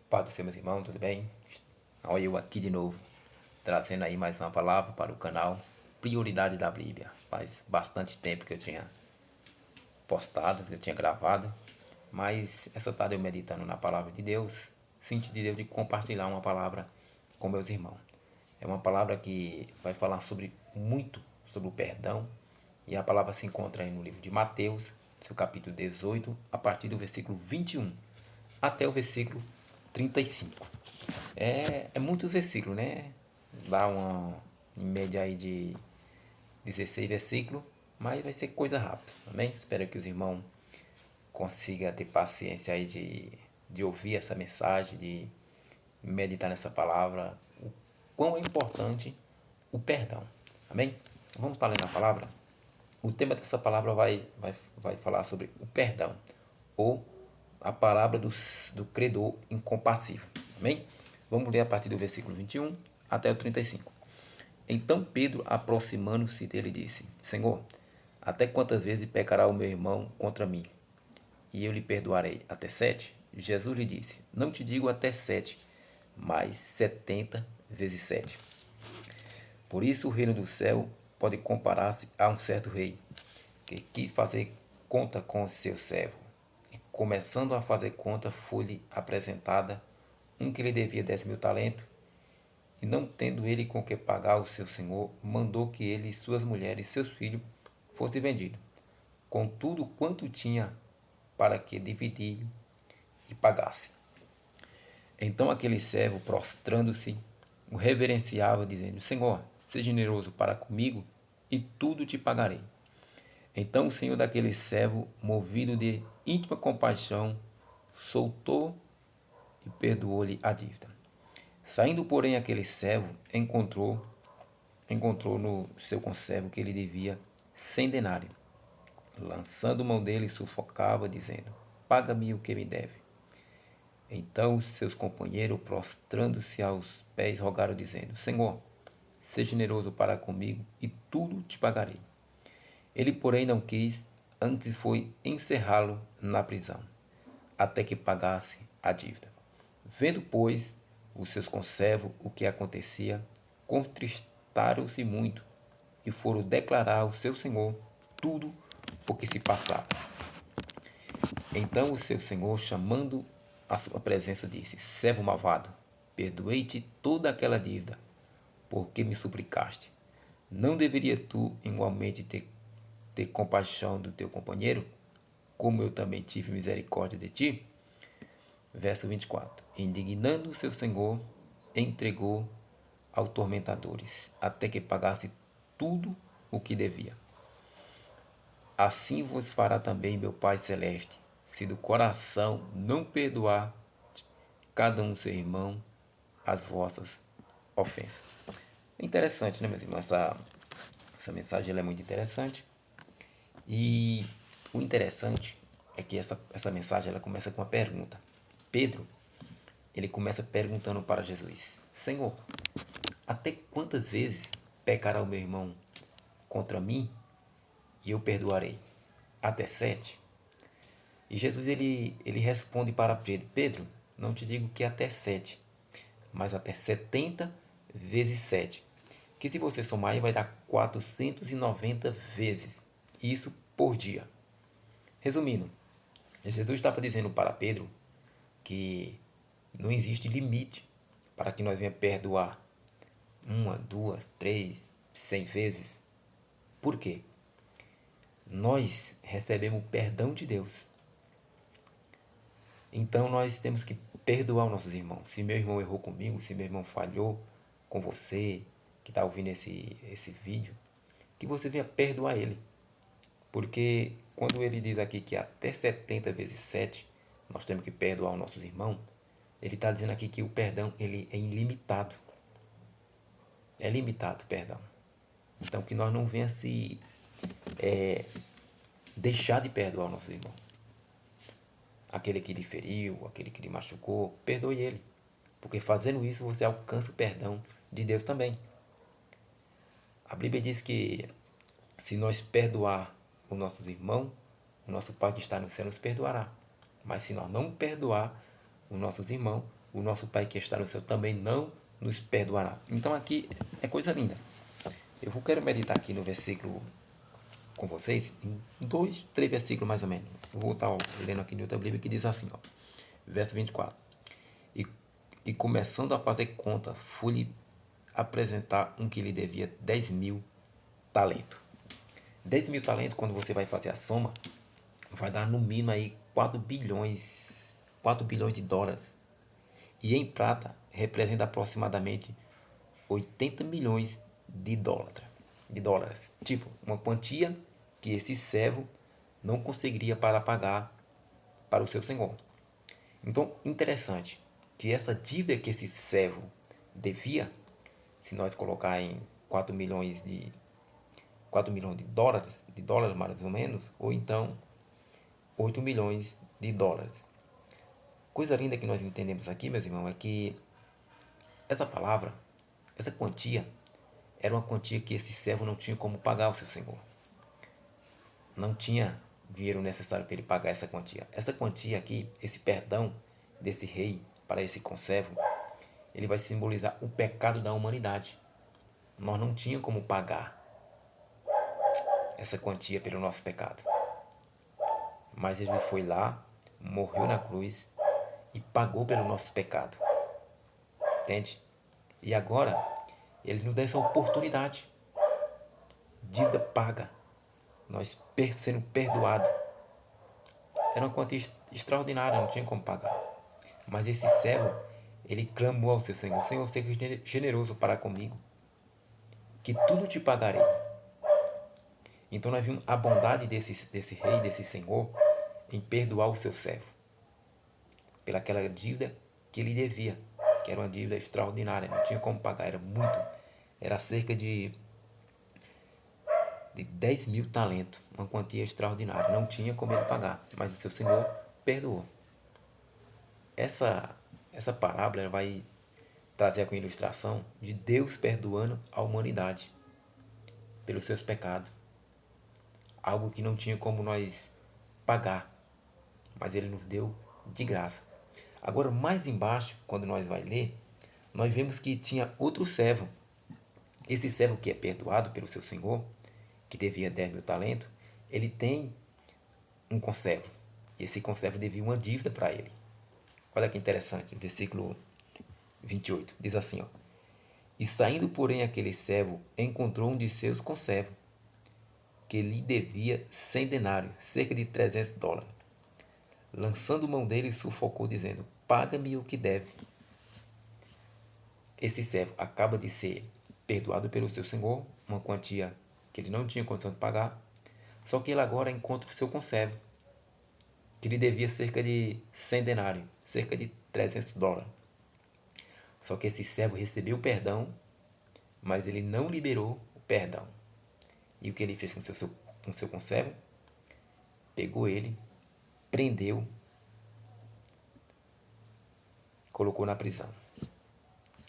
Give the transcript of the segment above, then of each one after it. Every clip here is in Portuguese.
Paz do Senhor, meus irmãos, tudo bem? Olha eu aqui de novo, trazendo aí mais uma palavra para o canal Prioridade da Bíblia. Faz bastante tempo que eu tinha postado, que eu tinha gravado, mas essa tarde eu meditando na palavra de Deus, senti de Deus de compartilhar uma palavra com meus irmãos. É uma palavra que vai falar sobre o perdão, e a palavra se encontra aí no livro de Mateus, seu capítulo 18, a partir do versículo 21 até o versículo 35. É muitos versículos, né? Dá uma em média aí de 16 versículos, mas vai ser coisa rápida, amém? Espero que os irmãos consigam ter paciência aí de ouvir essa mensagem, de meditar nessa palavra, o quão é importante o perdão, amém? Vamos estar lendo a palavra? O tema dessa palavra vai falar sobre o perdão, ou a palavra do credor incompassível. Amém? Vamos ler a partir do versículo 21 até o 35. Então Pedro, aproximando-se dele, disse: Senhor, até quantas vezes pecará o meu irmão contra mim? E eu lhe perdoarei até 7? Jesus lhe disse: Não te digo até 7, mas 70 vezes 7. Por isso o reino do céu pode comparar-se a um certo rei, que quis fazer conta com o seu servo. E começando a fazer conta, foi-lhe apresentada um que lhe devia 10.000 talentos, e não tendo ele com que pagar o seu senhor, mandou que ele, suas mulheres e seus filhos fossem vendidos, com tudo quanto tinha, para que dividir e pagasse. Então aquele servo, prostrando-se, o reverenciava, dizendo: Senhor, seja generoso para comigo, e tudo te pagarei. Então o senhor daquele servo, movido de íntima compaixão, soltou e perdoou-lhe a dívida. Saindo, porém, aquele servo encontrou no seu conservo que ele devia 100 denários. Lançando mão dele, sufocava, dizendo: Paga-me o que me deve. Então os seus companheiros, prostrando-se aos pés, rogaram, dizendo: Senhor, seja generoso para comigo, e tudo te pagarei. Ele, porém, não quis, antes foi encerrá-lo na prisão, até que pagasse a dívida. Vendo, pois, os seus conservos o que acontecia, contristaram-se muito e foram declarar ao seu senhor tudo o que se passava. Então o seu senhor, chamando a sua presença, disse: Servo malvado, perdoei-te toda aquela dívida, porque me suplicaste. Não deveria tu igualmente ter compaixão do teu companheiro, como eu também tive misericórdia de ti? Verso 24. Indignando o seu senhor, entregou aos tormentadores, até que pagasse tudo o que devia. Assim vos fará também meu Pai Celeste, se do coração não perdoar cada um seu irmão as vossas ofensas. É interessante, né, meus irmãos? Essa mensagem ela é muito interessante. E o interessante é que essa mensagem ela começa com uma pergunta. Pedro, ele começa perguntando para Jesus: Senhor, até quantas vezes pecará o meu irmão contra mim e eu perdoarei? Até 7? E Jesus ele responde para Pedro: Pedro, não te digo que até 7, mas até 70 vezes 7. Que se você somar aí vai dar 490 vezes. Isso por dia. Resumindo, Jesus estava dizendo para Pedro que não existe limite para que nós venhamos perdoar uma, duas, três, 100 vezes. Por quê? Nós recebemos o perdão de Deus. Então nós temos que perdoar os nossos irmãos. Se meu irmão errou comigo, se meu irmão falhou com você que está ouvindo esse vídeo, que você venha perdoar ele. Porque quando ele diz aqui que até 70 vezes 7 nós temos que perdoar os nossos irmãos, ele está dizendo aqui que o perdão ele é ilimitado. É limitado o perdão. Então que nós não venhamos se deixar de perdoar os nossos irmãos. Aquele que lhe feriu, aquele que lhe machucou, perdoe ele. Porque fazendo isso você alcança o perdão de Deus também. A Bíblia diz que se nós perdoar os nossos irmãos, o nosso Pai que está no céu nos perdoará. Mas se nós não perdoar os nossos irmãos, o nosso Pai que está no céu também não nos perdoará. Então aqui é coisa linda. Eu quero meditar aqui no versículo com vocês, em 2, 3 versículos mais ou menos. Eu vou estar lendo aqui no outra Bíblia que diz assim, ó, verso 24. E, e começando a fazer conta, fui-lhe apresentar um que lhe devia 10.000 talentos. 10.000 talentos, quando você vai fazer a soma, vai dar no mínimo aí 4 bilhões de dólares. E em prata representa aproximadamente 80 milhões de dólares. Tipo, uma quantia que esse servo não conseguiria para pagar para o seu senhor. Então, interessante que essa dívida que esse servo devia, se nós colocar em 4 milhões de dólares mais ou menos, ou então 8 milhões de dólares. Coisa linda que nós entendemos aqui, meus irmãos, é que essa palavra, essa quantia, era uma quantia que esse servo não tinha como pagar ao seu senhor. Não tinha dinheiro necessário para ele pagar essa quantia. Essa quantia aqui, esse perdão desse rei para esse conservo, ele vai simbolizar o pecado da humanidade. Nós não tínhamos como pagar essa quantia pelo nosso pecado. Mas ele foi lá, morreu na cruz e pagou pelo nosso pecado. Entende? E agora, ele nos dá essa oportunidade. Dívida paga. Nós sendo perdoados. Era uma quantia extraordinária, não tinha como pagar. Mas esse servo, ele clamou ao seu Senhor: Senhor, seja generoso para comigo, que tudo te pagarei. Então nós vimos a bondade desse rei, desse senhor, em perdoar o seu servo. Pelaquela dívida que ele devia, que era uma dívida extraordinária, não tinha como pagar, era muito. Era cerca de 10.000 talentos, uma quantia extraordinária. Não tinha como ele pagar, mas o seu senhor perdoou. Essa parábola vai trazer com ilustração de Deus perdoando a humanidade pelos seus pecados. Algo que não tinha como nós pagar, mas ele nos deu de graça. Agora, mais embaixo, quando nós vai ler, nós vemos que tinha outro servo. Esse servo que é perdoado pelo seu senhor, que devia 10.000 talentos, ele tem um conservo. E esse conservo devia uma dívida para ele. Olha que interessante, versículo 28, diz assim, ó. E saindo, porém, aquele servo, encontrou um de seus conservos, que lhe devia 100 denários, cerca de 300 dólares. Lançando mão dele, sufocou, dizendo: paga-me o que deve. Esse servo acaba de ser perdoado pelo seu senhor, uma quantia que ele não tinha condição de pagar, só que ele agora encontra o seu conservo, que lhe devia cerca de 100 denários, cerca de 300 dólares. Só que esse servo recebeu o perdão, mas ele não liberou o perdão. E o que ele fez com seu conservo? Pegou ele, prendeu, colocou na prisão.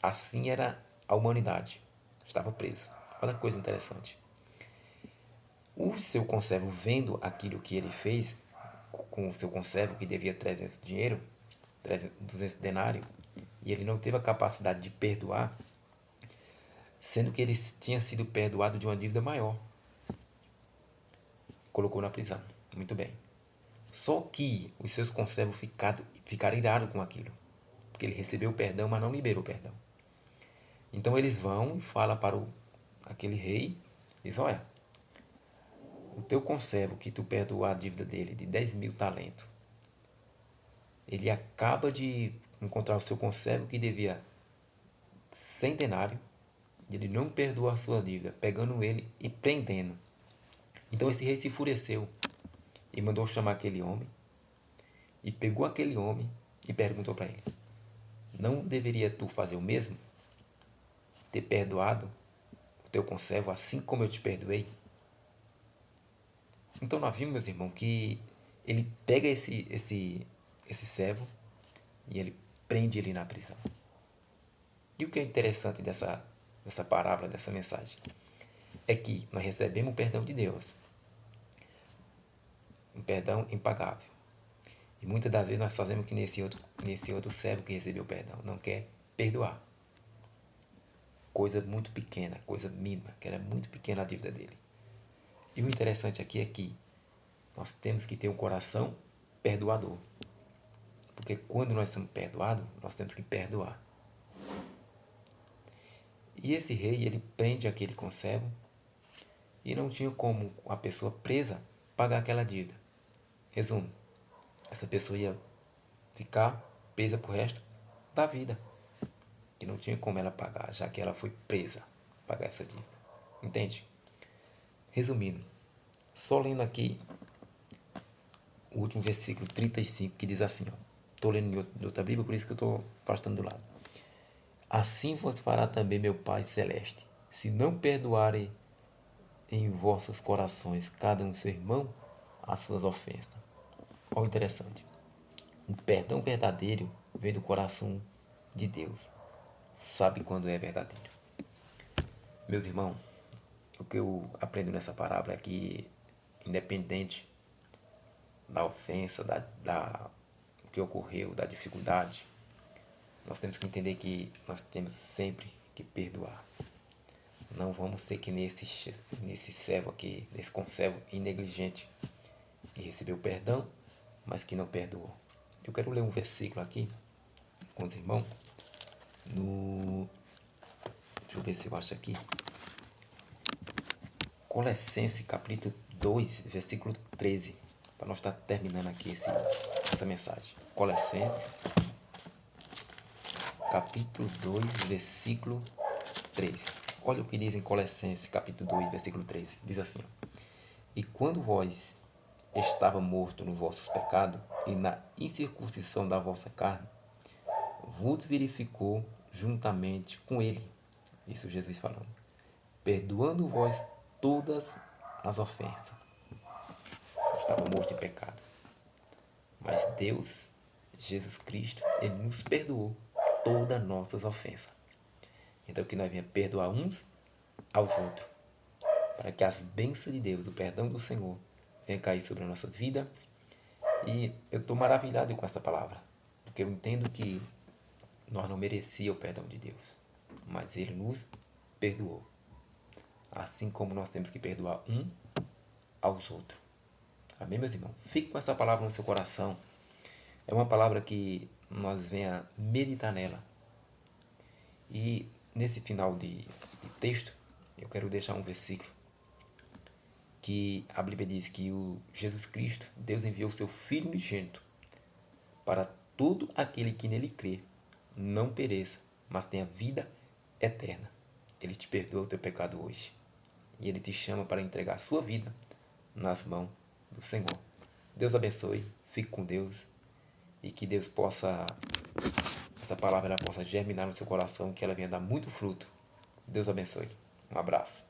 Assim era a humanidade. Estava preso. Olha que coisa interessante. O seu conservo, vendo aquilo que ele fez com o seu conservo, que devia 300 dinheiro, 200 denário, e ele não teve a capacidade de perdoar, sendo que ele tinha sido perdoado de uma dívida maior. Colocou na prisão. Muito bem. Só que os seus conservos ficaram irados com aquilo. Porque ele recebeu o perdão, mas não liberou o perdão. Então eles vão e falam para aquele rei, diz: olha, o teu conservo que tu perdoou a dívida dele de 10.000 talentos, ele acaba de encontrar o seu conservo que devia 100 denários, e ele não perdoou a sua dívida, pegando ele e prendendo. Então esse rei se enfureceu e mandou chamar aquele homem, e pegou aquele homem e perguntou para ele: não deveria tu fazer o mesmo? Ter perdoado o teu conservo assim como eu te perdoei? Então nós vimos, meus irmãos, que ele pega esse servo e ele prende ele na prisão. E o que é interessante dessa parábola, dessa mensagem, é que nós recebemos o perdão de Deus, um perdão impagável. E muitas das vezes nós fazemos que nesse outro servo que recebeu perdão, não quer perdoar. Coisa muito pequena, coisa mínima, que era muito pequena a dívida dele. E o interessante aqui é que nós temos que ter um coração perdoador. Porque quando nós somos perdoados, nós temos que perdoar. E esse rei, ele prende aquele conservo e não tinha como a pessoa presa pagar aquela dívida. Resumo, essa pessoa ia ficar presa pro resto da vida. Que não tinha como ela pagar, já que ela foi presa pagar essa dívida. Entende? Resumindo, só lendo aqui o último versículo 35 que diz assim, estou lendo em outra Bíblia, por isso que eu estou afastando do lado. Assim vos fará também meu Pai Celeste, se não perdoarem em vossos corações cada um seu irmão as suas ofensas. Olha o interessante. O perdão verdadeiro vem do coração de Deus. Sabe quando é verdadeiro. Meus irmãos, o que eu aprendo nessa parábola é que, independente da ofensa, do que ocorreu, da dificuldade, nós temos que entender que nós temos sempre que perdoar. Não vamos ser que nesse servo aqui, nesse conservo inegligente, que recebeu perdão, mas que não perdoou. Eu quero ler um versículo aqui com os irmãos. Deixa eu ver se eu acho aqui. Colossenses capítulo 2, versículo 13. Para nós estar terminando aqui essa mensagem. Colossenses capítulo 2, versículo 3. Olha o que diz em Colossenses capítulo 2, versículo 13. Diz assim: E quando vós estava morto nos vossos pecados e na incircuncisão da vossa carne, vos verificou juntamente com ele. Isso Jesus falando. Perdoando vós todas as ofensas. Estava morto em pecado. Mas Deus, Jesus Cristo, Ele nos perdoou todas as nossas ofensas. Então que nós venhamos perdoar uns aos outros. Para que as bênçãos de Deus, o perdão do Senhor, venham cair sobre a nossa vida. E eu estou maravilhado com essa palavra. Porque eu entendo que nós não merecíamos o perdão de Deus. Mas Ele nos perdoou. Assim como nós temos que perdoar um aos outros. Amém, meus irmãos? Fique com essa palavra no seu coração. É uma palavra que nós venha meditar nela. E nesse final de texto, eu quero deixar um versículo que a Bíblia diz que o Jesus Cristo, Deus enviou o seu Filho unigênito para todo aquele que nele crê, não pereça, mas tenha vida eterna. Ele te perdoa o teu pecado hoje. E Ele te chama para entregar a sua vida nas mãos do Senhor. Deus abençoe, fique com Deus e que Deus possa, essa palavra ela possa germinar no seu coração, que ela venha dar muito fruto. Deus abençoe. Um abraço.